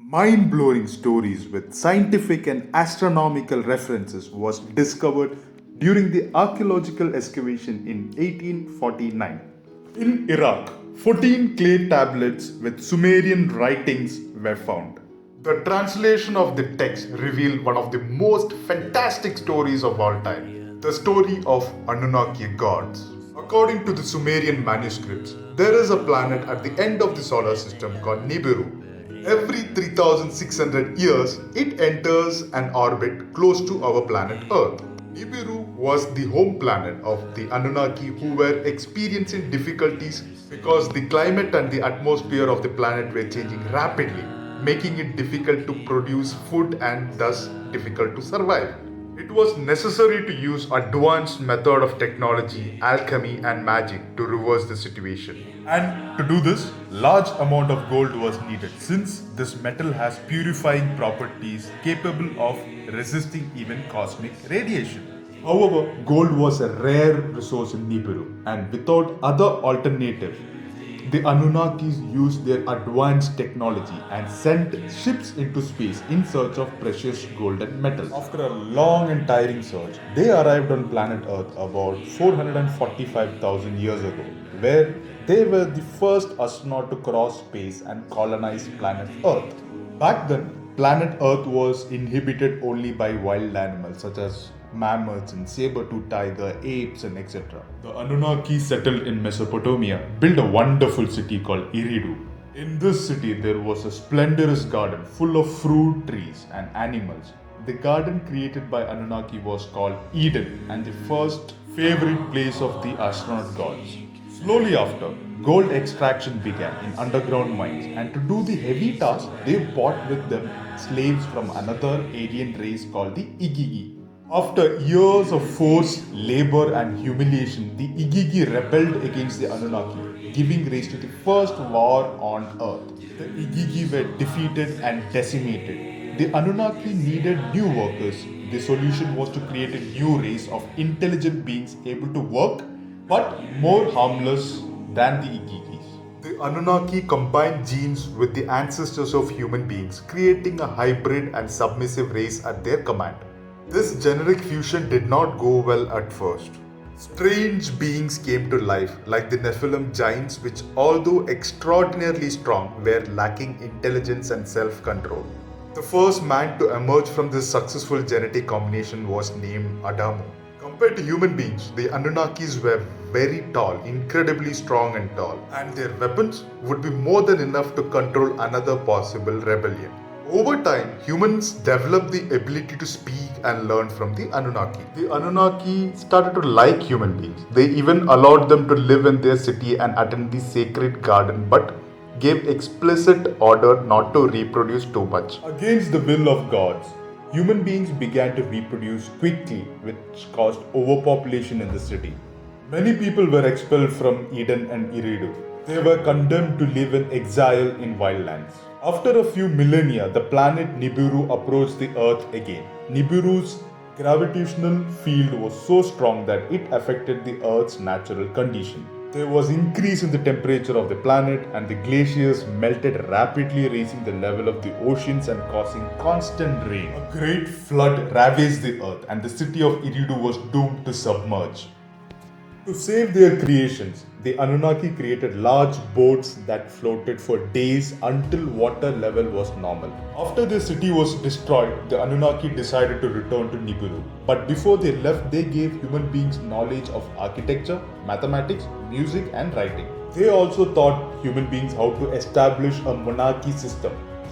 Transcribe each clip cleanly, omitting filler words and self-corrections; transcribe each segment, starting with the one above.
Mind-blowing stories with scientific and astronomical references was discovered during the archaeological excavation in 1849. In Iraq, 14 clay tablets with Sumerian writings were found. The translation of the text revealed one of the most fantastic stories of all time, the story of Anunnaki gods. According to the Sumerian manuscripts, there is a planet at the end of the solar system called NIBIRU. Every 3600 years, it enters an orbit close to our planet Earth. Nibiru was the home planet of the Anunnaki who were experiencing difficulties because the climate and the atmosphere of the planet were changing rapidly, making it difficult to produce food and thus difficult to survive. It was necessary to use advanced method of technology, alchemy and magic to reverse the situation. And to do this, large amount of gold was needed since this metal has purifying properties capable of resisting even cosmic radiation. However, gold was a rare resource in Nibiru and without other alternative, the Anunnakis used their advanced technology and sent ships into space in search of precious golden metals. After a long and tiring search, they arrived on planet Earth about 445,000 years ago, where they were the first astronaut to cross space and colonize planet Earth. Back then, planet Earth was inhabited only by wild animals such as mammoths and saber-tooth tiger, apes and etc. The Anunnaki settled in Mesopotamia, built a wonderful city called ERIDU. In this city, there was a splendorous garden full of fruit trees and animals. The garden created by Anunnaki was called Eden and the first favorite place of the astronaut gods. Slowly after, gold extraction began in underground mines, and to do the heavy task, they brought with them slaves from another alien race called the Igigi. After years of forced labor and humiliation, the Igigi rebelled against the Anunnaki, giving rise to the first war on Earth. The Igigi were defeated and decimated. The Anunnaki needed new workers. The solution was to create a new race of intelligent beings able to work but more harmless than the Igigis. The Anunnaki combined genes with the ancestors of human beings, creating a hybrid and submissive race at their command. This generic fusion did not go well at first. Strange beings came to life, like the Nephilim giants, which, although extraordinarily strong, were lacking intelligence and self-control. The first man to emerge from this successful genetic combination was named Adamu. Compared to human beings, the Anunnakis were very tall, incredibly strong and tall, and their weapons would be more than enough to control another possible rebellion. Over time, humans developed the ability to speak and learn from the Anunnaki. The Anunnaki started to like human beings. They even allowed them to live in their city and attend the sacred garden, but gave explicit order not to reproduce too much. Against the will of gods, human beings began to reproduce quickly, which caused overpopulation in the city. Many people were expelled from Eden and ERIDU. They were condemned to live in exile in wildlands. After a few millennia, the planet Nibiru approached the Earth again. Nibiru's gravitational field was so strong that it affected the Earth's natural condition. There was increase in the temperature of the planet and the glaciers melted rapidly, raising the level of the oceans and causing constant rain. A great flood ravaged the Earth and the city of ERIDU was doomed to submerge. To save their creations, the Anunnaki created large boats that floated for days until water level was normal. After the city was destroyed, the Anunnaki decided to return to Nibiru. But before they left, they gave human beings knowledge of architecture, mathematics, music and writing. They also taught human beings how to establish a monarchy system,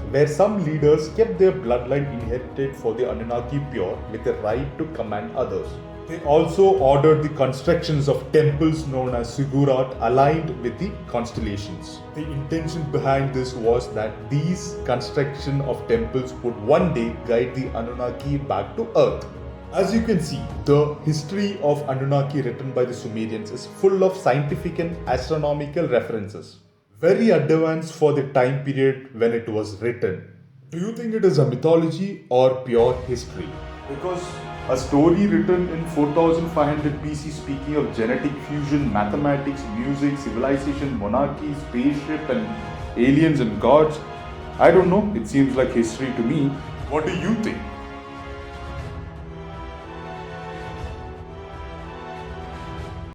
where some leaders kept their bloodline inherited for the Anunnaki pure with the right to command others. They also ordered the constructions of temples known as ZIGGURAT aligned with the constellations. The intention behind this was that these construction of temples would one day guide the Anunnaki back to Earth. As you can see, the history of Anunnaki written by the Sumerians is full of scientific and astronomical references. Very advanced for the time period when it was written. Do you think it is a mythology or pure history? Because a story written in 4500 BC speaking of genetic fusion, mathematics, music, civilization, monarchy, spaceship and aliens and gods, I don't know, it seems like history to me. What do you think?